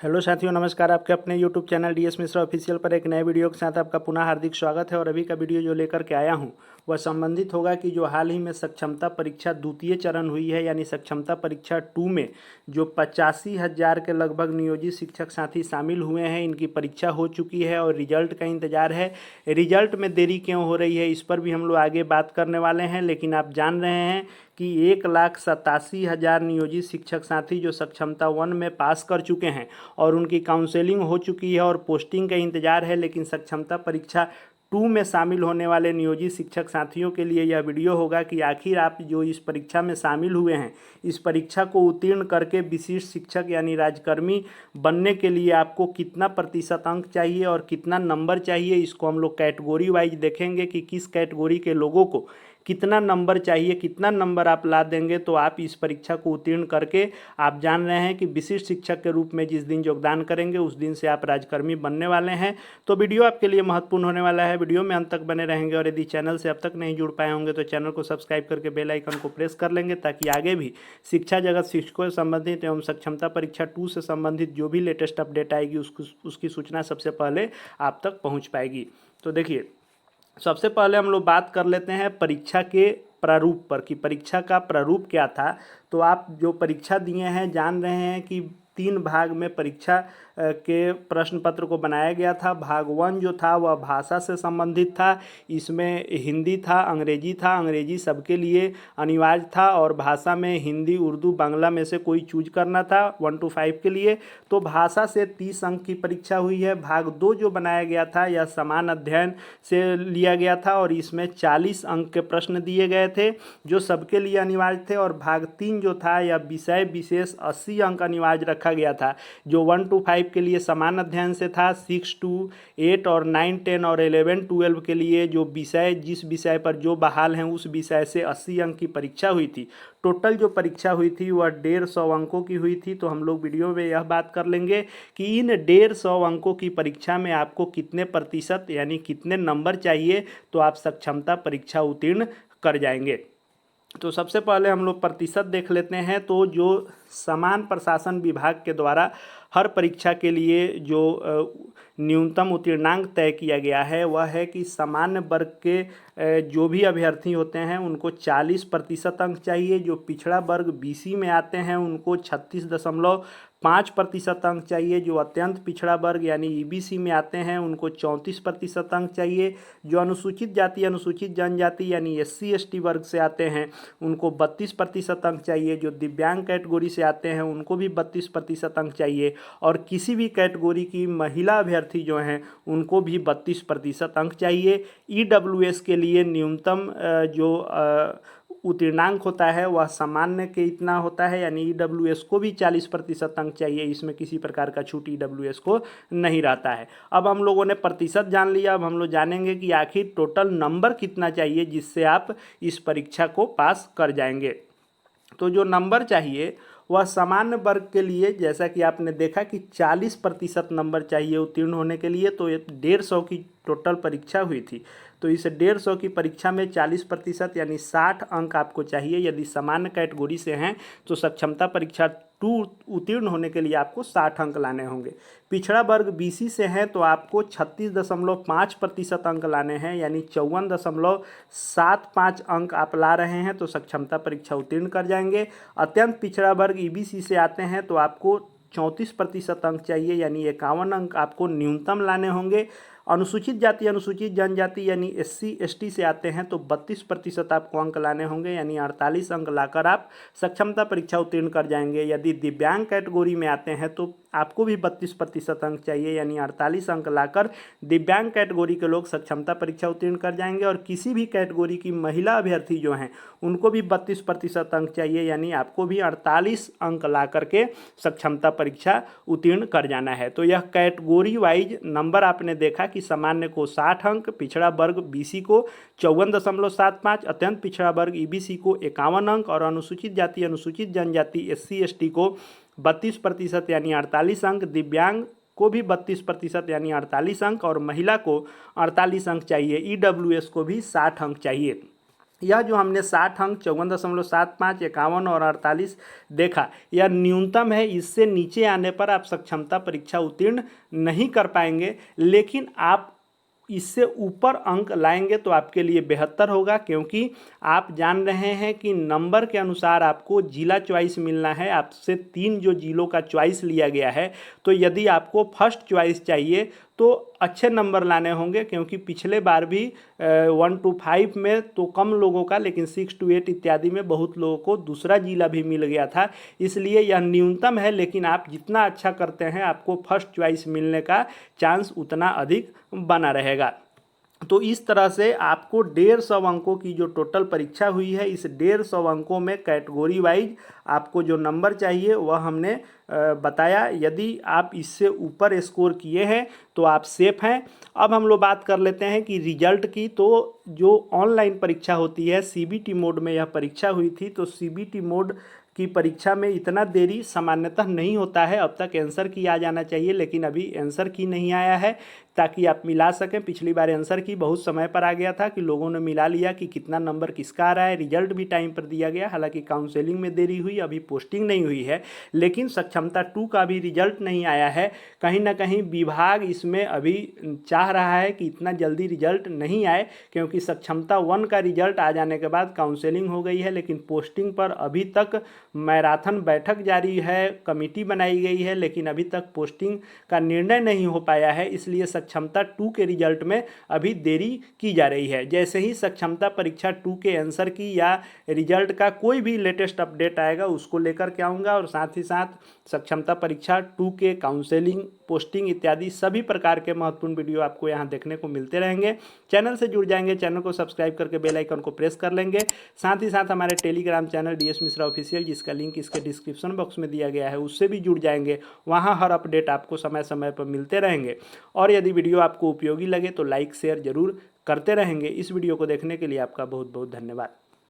Hello साथियों, नमस्कार। आपके अपने YouTube channel DS Mishra official पर एक नए वीडियो के साथ आपका पुनः हार्दिक स्वागत है। और अभी का वीडियो जो लेकर के आया हूं वह संबंधित होगा कि जो हाल ही में सक्षमता परीक्षा द्वितीय चरण हुई है, यानी सक्षमता परीक्षा 2 में जो 85,000 के लगभग नियोजित शिक्षक साथी शामिल हुए हैं, इनकी परीक्षा हो चुकी है और रिजल्ट का इंतजार है। रिजल्ट में देरी क्यों हो रही है, इस पर भी हम लोग आगे बात करने वाले हैं। लेकिन आप जान रहे हैं कि 1,87,000 नियोजित शिक्षक साथी जो सक्षमता 1 में पास कर चुके हैं और उनकी काउंसलिंग हो चुकी है और पोस्टिंग का इंतजार है। लेकिन सक्षमता परीक्षा 2 में शामिल होने वाले नियोजित शिक्षक साथियों के लिए यह वीडियो होगा कि आखिर आप जो इस परीक्षा में शामिल हुए हैं, इस परीक्षा को उत्तीर्ण करके विशिष्ट शिक्षक यानी राज्यकर्मी बनने के लिए आपको कितना प्रतिशत अंक चाहिए और कितना नंबर चाहिए। इसको हम लोग कैटेगरी वाइज देखेंगे कि किस कैटेगरी के लोगों को कितना नंबर चाहिए, कितना नंबर आप ला देंगे तो आप इस परीक्षा को उत्तीर्ण करके आप जान रहे हैं कि विशिष्ट शिक्षक के रूप में जिस दिन योगदान करेंगे उस दिन से आप राज्यकर्मी बनने वाले हैं। तो वीडियो आपके लिए महत्वपूर्ण होने वाला है, वीडियो में अंत तक बने रहेंगे। और यदि चैनल से अब तक नहीं जुड़ पाए होंगे तो चैनल को सब्सक्राइब करके बेल आइकन को प्रेस कर लेंगे, ताकि आगे भी शिक्षा जगत, शिक्षकों से संबंधित एवं सक्षमता परीक्षा 2 से संबंधित जो भी लेटेस्ट अपडेट आएगी उसकी सूचना सबसे पहले आप तक पहुँच पाएगी। तो देखिए, सबसे पहले हम लोग बात कर लेते हैं परीक्षा के प्रारूप पर कि परीक्षा का प्रारूप क्या था। तो आप जो परीक्षा दिए हैं जान रहे हैं कि 3 भाग में परीक्षा के प्रश्न पत्र को बनाया गया था। भाग 1 जो था वह भाषा से संबंधित था। इसमें हिंदी था, अंग्रेजी था। अंग्रेजी सबके लिए अनिवार्य था और भाषा में हिंदी, उर्दू, बांग्ला में से कोई चूज करना था 1 to 5 के लिए। तो भाषा से 30 अंक की परीक्षा हुई है। भाग 2 जो बनाया गया था यह समान अध्ययन से लिया गया था और इसमें 40 अंक के प्रश्न दिए गए थे जो सबके लिए अनिवार्य थे। और भाग 3 जो था यह विषय विशेष 80 अंक अनिवार्य रखा गया था, जो 1 to 5 के लिए समान अध्ययन से था। 6 to 8 और 9, 10 और 11, 12 के लिए जो विषय, जिस विषय पर जो बहाल हैं उस विषय से 80 अंक की परीक्षा हुई थी। टोटल जो परीक्षा हुई थी वह 150 अंकों की हुई थी। तो हम लोग वीडियो में यह बात कर लेंगे कि इन 150 अंकों की परीक्षा में आपको कितने प्रतिशत यानी कितने नंबर चाहिए तो आप सक्षमता परीक्षा उत्तीर्ण कर जाएंगे। तो सबसे पहले हम लोग प्रतिशत देख लेते हैं। तो जो समान प्रशासन विभाग के द्वारा हर परीक्षा के लिए जो न्यूनतम उत्तीर्णांक तय किया गया है वह है कि सामान्य वर्ग के जो भी अभ्यर्थी होते हैं उनको 40% अंक चाहिए। जो पिछड़ा वर्ग बीसी में आते हैं उनको 36.5% अंक चाहिए। जो अत्यंत पिछड़ा वर्ग यानी ईबीसी में आते हैं उनको 34% अंक चाहिए। जो अनुसूचित जाति, अनुसूचित जनजाति यानी एससी एसटी वर्ग से आते हैं उनको 32% अंक चाहिए। जो दिव्यांग कैटेगरी से आते हैं उनको भी 32% अंक चाहिए। और किसी भी कैटेगरी की महिला अभ्यर्थी जो हैं उनको भी 32% अंक चाहिए। ईडब्ल्यूएस के लिए न्यूनतम जो उत्तीर्णांक होता है वह सामान्य के इतना होता है, यानी ईडब्ल्यूएस को भी 40% अंक चाहिए। इसमें किसी प्रकार का छूट ईडब्ल्यूएस को नहीं रहता है। अब हम लोगों ने प्रतिशत जान लिया, अब हम लोग जानेंगे कि आखिर टोटल नंबर कितना चाहिए जिससे आप इस परीक्षा को पास कर जाएंगे। तो जो नंबर चाहिए वह सामान्य वर्ग के लिए, जैसा कि आपने देखा कि 40% नंबर चाहिए उत्तीर्ण होने के लिए। तो 150 की टोटल परीक्षा हुई थी, तो इस 150 की परीक्षा में 40% यानी 60 अंक आपको चाहिए। यदि सामान्य कैटेगरी से हैं तो सक्षमता परीक्षा 2 उत्तीर्ण होने के लिए आपको 60 अंक लाने होंगे। पिछड़ा वर्ग बीसी से हैं तो आपको 36.5% अंक लाने हैं, यानी 54.75 अंक आप ला रहे हैं तो सक्षमता परीक्षा उत्तीर्ण कर जाएंगे। अत्यंत पिछड़ा वर्ग ईबीसी से आते हैं तो आपको 34% अंक चाहिए, यानी 51 अंक आपको न्यूनतम लाने होंगे। अनुसूचित जाति, अनुसूचित जनजाति यानी एससी एसटी से आते हैं तो 32% आपको अंक लाने होंगे, यानी 48 अंक लाकर आप सक्षमता परीक्षा उत्तीर्ण कर जाएंगे। यदि दिव्यांग कैटेगरी में आते हैं तो आपको भी 32% अंक चाहिए, यानी 48 अंक लाकर दिव्यांग कैटेगरी के लोग सक्षमता परीक्षा उत्तीर्ण कर जाएंगे। और किसी भी कैटेगरी की महिला अभ्यर्थी जो हैं उनको भी 32% अंक चाहिए, यानी आपको भी 48 अंक ला करके सक्षमता परीक्षा उत्तीर्ण कर जाना है। तो यह कैटेगरी वाइज नंबर आपने देखा कि सामान्य को 60 अंक, पिछड़ा वर्ग बीसी को 54.75, अत्यंत पिछड़ा वर्ग ईबीसी को 51 अंक और अनुसूचित जाति, अनुसूचित जनजाति एससी एसटी को 32% यानी 48 अंक, दिव्यांग को भी 32% यानी 48 अंक और महिला को 48 अंक चाहिए। ईडब्ल्यूएस को भी 60 अंक चाहिए। यह जो हमने 60 अंक 54.75, 51 और 48 देखा, यह न्यूनतम है। इससे नीचे आने पर आप सक्षमता परीक्षा उत्तीर्ण नहीं कर पाएंगे, लेकिन आप इससे ऊपर अंक लाएंगे तो आपके लिए बेहतर होगा, क्योंकि आप जान रहे हैं कि नंबर के अनुसार आपको जिला चॉइस मिलना है। आपसे 3 जो जिलों का चॉइस लिया गया है, तो यदि आपको फर्स्ट चॉइस चाहिए तो अच्छे नंबर लाने होंगे, क्योंकि पिछले बार भी 1 to 5 में तो कम लोगों का, लेकिन 6 to 8 इत्यादि में बहुत लोगों को दूसरा जिला भी मिल गया था। इसलिए यह न्यूनतम है, लेकिन आप जितना अच्छा करते हैं आपको फर्स्ट चॉइस मिलने का चांस उतना अधिक बना रहेगा। तो इस तरह से आपको 150 अंकों की जो टोटल परीक्षा हुई है, इस 150 अंकों में कैटेगरी वाइज आपको जो नंबर चाहिए वह हमने बताया। यदि आप इससे ऊपर स्कोर किए हैं तो आप सेफ हैं। अब हम लोग बात कर लेते हैं कि रिजल्ट की। तो जो ऑनलाइन परीक्षा होती है, सीबीटी मोड में यह परीक्षा हुई थी, तो सीबीटी मोड की परीक्षा में इतना देरी सामान्यतः नहीं होता है। अब तक आंसर की आ जाना चाहिए, लेकिन अभी आंसर की नहीं आया है, ताकि आप मिला सकें। पिछली बार आंसर की बहुत समय पर आ गया था कि लोगों ने मिला लिया कि कितना नंबर किसका आ रहा है। रिजल्ट भी टाइम पर दिया गया, हालांकि काउंसलिंग में देरी हुई, अभी पोस्टिंग नहीं हुई है। लेकिन सक्षमता 2 का भी रिजल्ट नहीं आया है। कहीं ना कहीं विभाग इसमें अभी चाह रहा है कि इतना जल्दी रिजल्ट नहीं आए, क्योंकि सक्षमता 1 का रिजल्ट आ जाने के बाद काउंसलिंग हो गई है, लेकिन पोस्टिंग पर अभी तक मैराथन बैठक जारी है, कमेटी बनाई गई है, लेकिन अभी तक पोस्टिंग का निर्णय नहीं हो पाया है। इसलिए सक्षमता 2 के रिजल्ट में अभी देरी की जा रही है। जैसे ही सक्षमता परीक्षा 2 के आंसर की या रिजल्ट का कोई भी लेटेस्ट अपडेट आएगा, उसको लेकर के आऊँगा, और साथ ही साथ सक्षमता परीक्षा 2 के काउंसलिंग, पोस्टिंग इत्यादि सभी प्रकार के महत्वपूर्ण वीडियो आपको यहाँ देखने को मिलते रहेंगे। चैनल से जुड़ जाएंगे, चैनल को सब्सक्राइब करके बेल आइकन को प्रेस कर लेंगे। साथ ही साथ हमारे Telegram channel DS Mishra official, जिसका लिंक इसके डिस्क्रिप्शन बॉक्स में दिया गया है, उससे भी जुड़ जाएंगे। वहाँ हर अपडेट आपको समय समय पर मिलते रहेंगे। और यदि वीडियो आपको उपयोगी लगे तो लाइक शेयर जरूर करते रहेंगे। इस वीडियो को देखने के लिए आपका बहुत बहुत धन्यवाद।